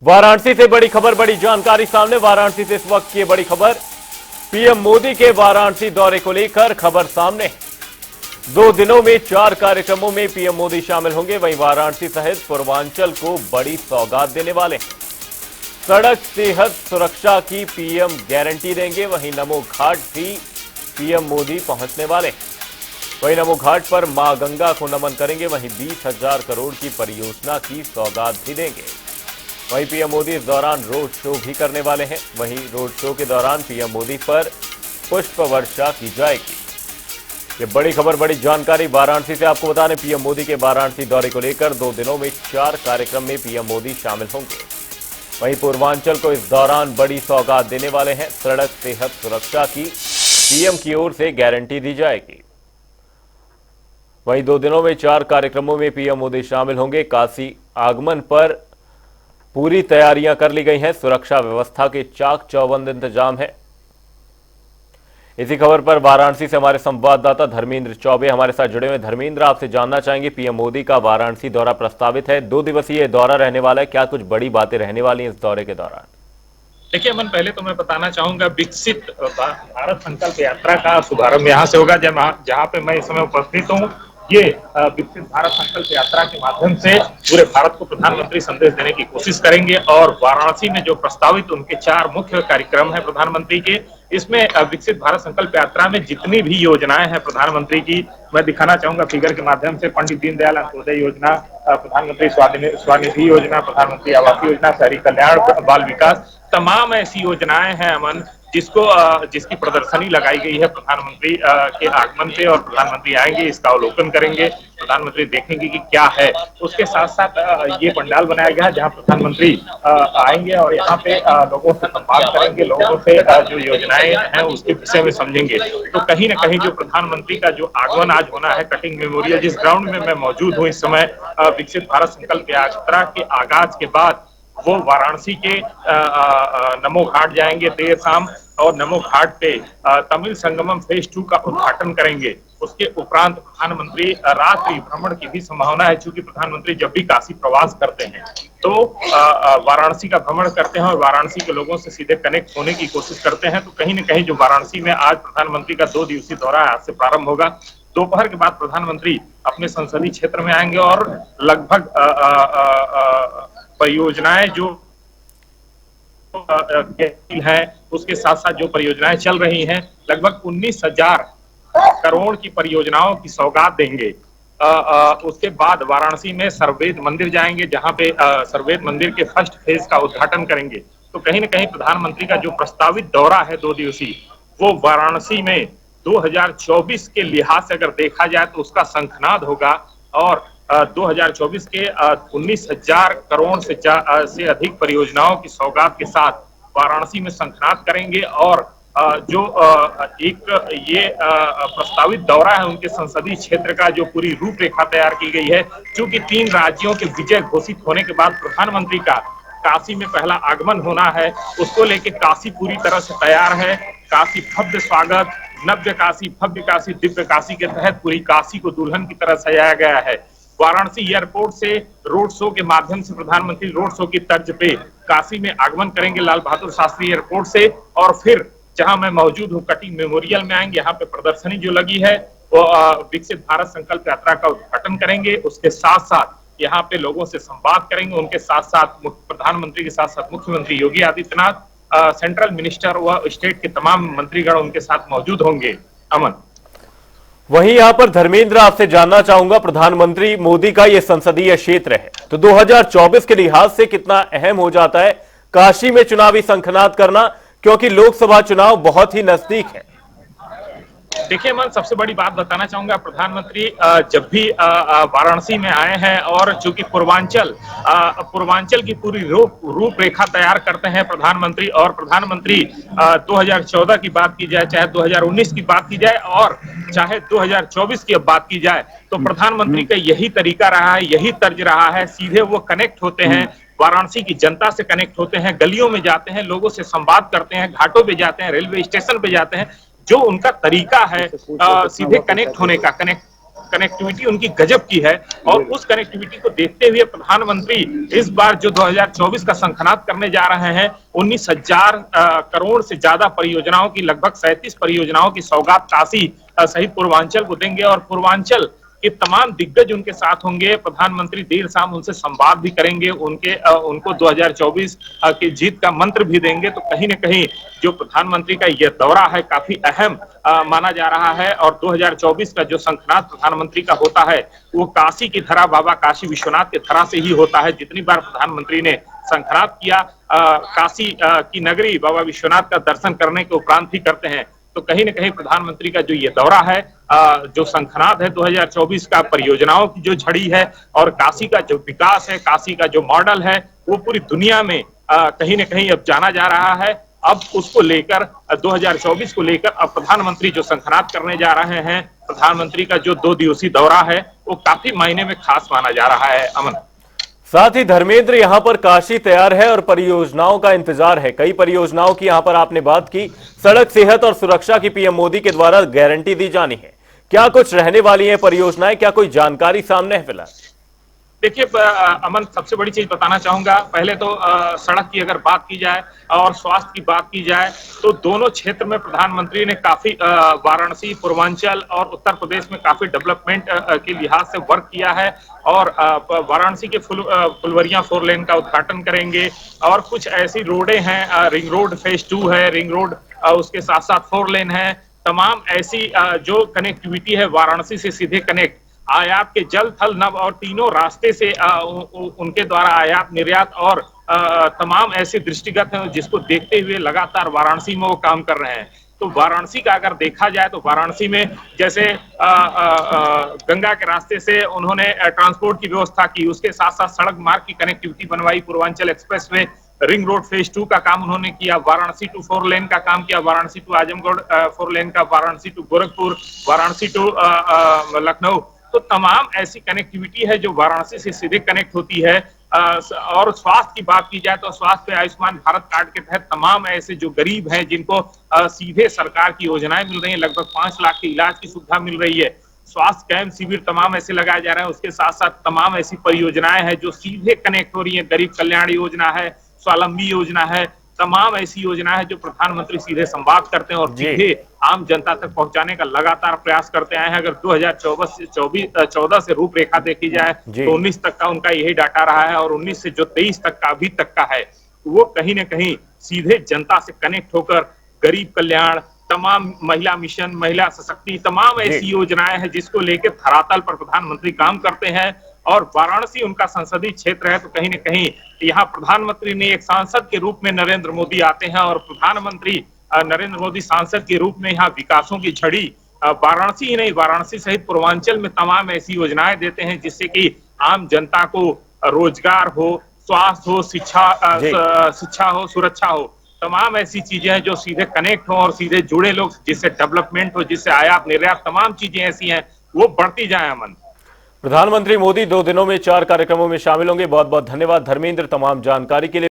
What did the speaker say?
वाराणसी से बड़ी खबर, बड़ी जानकारी सामने। वाराणसी से इस वक्त की बड़ी खबर, पीएम मोदी के वाराणसी दौरे को लेकर खबर सामने। 2 दिनों में 4 कार्यक्रमों में पीएम मोदी शामिल होंगे। वहीं वाराणसी सहित पूर्वांचल को बड़ी सौगात देने वाले हैं। सड़क सेहत सुरक्षा की पीएम गारंटी देंगे। वहीं नमो घाट भी पीएम मोदी पहुंचने वाले हैं। वहीं नमो घाट पर मां गंगा को नमन करेंगे। वहीं 20,000 करोड़ की परियोजना की सौगात भी देंगे। वहीं पीएम मोदी इस दौरान रोड शो भी करने वाले हैं। वहीं रोड शो के दौरान पीएम मोदी पर पुष्प वर्षा की जाएगी। ये बड़ी खबर, बड़ी जानकारी वाराणसी से आपको बता दें। पीएम मोदी के वाराणसी दौरे को लेकर 2 दिनों में 4 कार्यक्रम में पीएम मोदी शामिल होंगे। वहीं पूर्वांचल को इस दौरान बड़ी सौगात देने वाले हैं। सड़क सेहत सुरक्षा की पीएम की ओर से गारंटी दी जाएगी। वहीं 2 दिनों में 4 कार्यक्रमों में पीएम मोदी शामिल होंगे। काशी आगमन पर पूरी तैयारियां कर ली गई हैं। सुरक्षा व्यवस्था के चाक चौबंद इंतजाम है। इसी खबर पर वाराणसी से हमारे संवाददाता धर्मेंद्र चौबे हमारे साथ जुड़े हुए। धर्मेंद्र, आपसे जानना चाहेंगे, पीएम मोदी का वाराणसी दौरा प्रस्तावित है, 2 दिवसीय दौरा रहने वाला है। क्या कुछ बड़ी बातें रहने वाली हैं इस दौरे के दौरान? देखिए अमन, पहले तो मैं बताना चाहूंगा, विकसित भारत संकल्प यात्रा का शुभारंभ यहाँ से होगा। जहाँ पे मैं इस समय उपस्थित हूँ, ये विकसित भारत संकल्प यात्रा के माध्यम से पूरे भारत को प्रधानमंत्री संदेश देने की कोशिश करेंगे। और वाराणसी में जो प्रस्तावित उनके 4 मुख्य कार्यक्रम है प्रधानमंत्री के, इसमें विकसित भारत संकल्प यात्रा में जितनी भी योजनाएं हैं प्रधानमंत्री की, मैं दिखाना चाहूंगा फिगर के माध्यम से। पंडित दीनदयाल अंत्योदय योजना, प्रधानमंत्री स्वनिधि योजना, प्रधानमंत्री आवास योजना, शहरी कल्याण, बाल विकास, तमाम ऐसी योजनाएं हैं अमन, जिसकी प्रदर्शनी लगाई गई है प्रधानमंत्री के आगमन पे। और प्रधानमंत्री आएंगे, इसका अवलोकन करेंगे, प्रधानमंत्री देखेंगे कि क्या है। उसके साथ साथ ये पंडाल बनाया गया है जहां प्रधानमंत्री आएंगे और यहाँ पे लोगों से संवाद करेंगे, लोगों से जो योजनाएं हैं उसके विषय में समझेंगे। तो कहीं ना कहीं जो प्रधानमंत्री का जो आगमन आज होना है, कटिंग मेमोरियल जिस ग्राउंड में मैं मौजूद हूँ इस समय, विकसित भारत संकल्प यात्रा के आगाज के बाद वो वाराणसी के नमो घाट जाएंगे देर शाम। और नमो घाट पे तमिल संगमम फेज 2 का उद्घाटन करेंगे। उसके उपरांत प्रधानमंत्री रात्रि भ्रमण की भी संभावना है, क्योंकि प्रधानमंत्री जब भी काशी प्रवास करते हैं तो वाराणसी का भ्रमण करते हैं और वाराणसी के लोगों से सीधे कनेक्ट होने की कोशिश करते हैं। तो कहीं न कहीं जो वाराणसी में आज प्रधानमंत्री का 2 दिवसीय दौरा आज से प्रारंभ होगा। दोपहर के बाद प्रधानमंत्री अपने संसदीय क्षेत्र में आएंगे और लगभग परियोजनाएं जो है, उसके साथ साथ जो परियोजनाएं चल रही हैं, लगभग 19,000 करोड़ की परियोजनाओं की सौगात देंगे। उसके बाद वाराणसी में सर्ववेद मंदिर जाएंगे, जहां पे सर्ववेद मंदिर के फर्स्ट फेज का उद्घाटन करेंगे। तो कहीं न कहीं प्रधानमंत्री का जो प्रस्तावित दौरा है 2 दिवसीय, वो वाराणसी में 2024 के लिहाज से अगर देखा जाए तो उसका शंखनाद होगा। और 2024 के 19,000 करोड़ से अधिक परियोजनाओं की सौगात के साथ वाराणसी में शंखनाद करेंगे। और जो एक ये प्रस्तावित दौरा है उनके संसदीय क्षेत्र का, जो पूरी रूपरेखा तैयार की गई है, क्योंकि 3 राज्यों के विजय घोषित होने के बाद प्रधानमंत्री का काशी में पहला आगमन होना है, उसको लेके काशी पूरी तरह से तैयार है। काशी भव्य स्वागत, नव्य काशी, भव्य काशी, दिव्य काशी के तहत पूरी काशी को दुल्हन की तरह सजाया गया है। वाराणसी एयरपोर्ट से रोड शो के माध्यम से प्रधानमंत्री रोड शो की तर्ज पे काशी में आगमन करेंगे लाल बहादुर शास्त्री एयरपोर्ट से। और फिर जहां मैं मौजूद हूं, कटिंग मेमोरियल में आएंगे। यहाँ पे प्रदर्शनी जो लगी है वो विकसित भारत संकल्प यात्रा का उद्घाटन करेंगे। उसके साथ साथ यहाँ पे लोगों से संवाद करेंगे। उनके साथ साथ प्रधानमंत्री के साथ साथ मुख्यमंत्री योगी आदित्यनाथ, सेंट्रल मिनिस्टर व स्टेट के तमाम मंत्रीगण उनके साथ मौजूद होंगे। अमन, वहीं यहां पर धर्मेंद्र, आपसे जानना चाहूंगा, प्रधानमंत्री मोदी का यह संसदीय क्षेत्र है, तो 2024 के लिहाज से कितना अहम हो जाता है काशी में चुनावी शंखनाद करना, क्योंकि लोकसभा चुनाव बहुत ही नजदीक है? देखिए मैं सबसे बड़ी बात बताना चाहूंगा, प्रधानमंत्री जब भी वाराणसी में आए हैं और चूंकि पूर्वांचल की पूरी रूपरेखा तैयार करते हैं प्रधानमंत्री। और प्रधानमंत्री 2014 की बात की जाए, चाहे 2019 की बात की जाए और चाहे 2024 की अब बात की जाए, तो प्रधानमंत्री का यही तरीका रहा है, यही तर्ज रहा है। सीधे वो कनेक्ट होते हैं, वाराणसी की जनता से कनेक्ट होते हैं, गलियों में जाते हैं, लोगों से संवाद करते हैं, घाटों पे जाते हैं, रेलवे स्टेशन पे जाते हैं। जो उनका तरीका है सीधे कनेक्ट होने का, कनेक्टिविटी उनकी गजब की है। और उस कनेक्टिविटी को देखते हुए प्रधानमंत्री इस बार जो 2024 का शंखनाद करने जा रहे हैं, 19,000 करोड़ से ज्यादा परियोजनाओं की, लगभग 37 परियोजनाओं की सौगात काशी सहित पूर्वांचल को देंगे। और पूर्वांचल के तमाम दिग्गज उनके साथ होंगे। प्रधानमंत्री देर शाम उनसे संवाद भी करेंगे, उनको 2024 की जीत का मंत्र भी देंगे। तो कहीं न कहीं जो प्रधानमंत्री का यह दौरा है काफी अहम माना जा रहा है। और 2024 का जो शंखनाद प्रधानमंत्री का होता है वो काशी की धरा, बाबा काशी विश्वनाथ की धरा से ही होता है। जितनी बार प्रधानमंत्री ने शंखनाद किया, काशी की नगरी बाबा विश्वनाथ का दर्शन करने के उपरांत ही करते हैं। तो कहीं न कहीं प्रधानमंत्री का जो ये दौरा है, जो शंखनाद है 2024 का, परियोजनाओं की जो झड़ी है और काशी का जो विकास है, काशी का जो मॉडल है, वो पूरी दुनिया में कहीं न कहीं अब जाना जा रहा है। अब उसको लेकर 2024 को लेकर अब प्रधानमंत्री जो शंखनाद करने जा रहे हैं, प्रधानमंत्री का जो 2 दिवसीय दौरा है वो काफी मायने में खास माना जा रहा है। अमन, साथ ही धर्मेंद्र, यहां पर काशी तैयार है और परियोजनाओं का इंतजार है। कई परियोजनाओं की यहां पर आपने बात की, सड़क, सेहत और सुरक्षा की पीएम मोदी के द्वारा गारंटी दी जानी है। क्या कुछ रहने वाली है परियोजनाएं, क्या कोई जानकारी सामने है फिलहाल? देखिए अमन, सबसे बड़ी चीज बताना चाहूंगा, पहले तो सड़क की अगर बात की जाए और स्वास्थ्य की बात की जाए तो दोनों क्षेत्र में प्रधानमंत्री ने काफी वाराणसी, पूर्वांचल और उत्तर प्रदेश में काफी डेवलपमेंट के लिहाज से वर्क किया है। और वाराणसी के फुलवरिया 4 लेन का उद्घाटन करेंगे। और कुछ ऐसी रोडें हैं, रिंग रोड फेज 2 है, रिंग रोड उसके साथ साथ 4 लेन है। तमाम ऐसी जो कनेक्टिविटी है वाराणसी से सीधे कनेक्ट, आयात के जल, थल, नभ और तीनों रास्ते से उनके द्वारा आयात, निर्यात और तमाम ऐसे दृष्टिगत हैं जिसको देखते हुए लगातार वाराणसी में वो काम कर रहे हैं। तो वाराणसी का अगर देखा जाए तो वाराणसी में जैसे गंगा के रास्ते से उन्होंने ट्रांसपोर्ट की व्यवस्था की, उसके साथ साथ सड़क मार्ग की कनेक्टिविटी बनवाई, Purvanchal expressway, ring road phase 2 का काम उन्होंने किया, वाराणसी टू 4 लेन का काम किया, वाराणसी टू आजमगढ़ 4 लेन का, वाराणसी टू गोरखपुर, वाराणसी टू लखनऊ। तो तमाम ऐसी कनेक्टिविटी है जो वाराणसी से सीधे कनेक्ट होती है। और स्वास्थ्य की बात की जाए तो स्वास्थ्य पे आयुष्मान भारत कार्ड के तहत तमाम ऐसे जो गरीब हैं जिनको सीधे सरकार की योजनाएं मिल रही हैं, लगभग 5 लाख के इलाज की सुविधा मिल रही है। स्वास्थ्य कैंप, शिविर तमाम ऐसे लगाए जा रहे हैं। उसके साथ साथ तमाम ऐसी परियोजनाएं हैं जो सीधे कनेक्ट हो रही है। गरीब कल्याण योजना है, स्वावलंबी योजना है, तमाम ऐसी योजनाएं हैं जो प्रधानमंत्री सीधे संवाद करते हैं और सीधे आम जनता तक पहुंचाने का लगातार प्रयास करते आए हैं। अगर 2014 से रूपरेखा देखी जाए तो 19 तक का उनका यही डाटा रहा है। और 19 से जो 23 तक का अभी तक का है, वो कहीं न कहीं सीधे जनता से कनेक्ट होकर गरीब कल्याण, तमाम महिला मिशन, महिला सशक्ति, तमाम ऐसी योजनाएं हैं जिसको लेकर धरातल पर प्रधानमंत्री काम करते हैं। और वाराणसी उनका संसदीय क्षेत्र है, तो कहीं न कहीं यहाँ प्रधानमंत्री ने एक सांसद के रूप में नरेंद्र मोदी आते हैं और प्रधानमंत्री नरेंद्र मोदी सांसद के रूप में यहाँ विकासों की झड़ी वाराणसी ही नहीं, वाराणसी सहित पूर्वांचल में तमाम ऐसी योजनाएं देते हैं जिससे कि आम जनता को रोजगार हो, स्वास्थ्य हो, शिक्षा हो, सुरक्षा हो, तमाम ऐसी चीजें हैं जो सीधे कनेक्ट हो और सीधे जुड़े लोग, जिससे डेवलपमेंट हो, जिससे आयात निर्यात, तमाम चीजें ऐसी हैं वो बढ़ती जाए। अमन, प्रधानमंत्री मोदी 2 दिनों में 4 कार्यक्रमों में शामिल होंगे। बहुत बहुत धन्यवाद धर्मेंद्र तमाम जानकारी के लिए।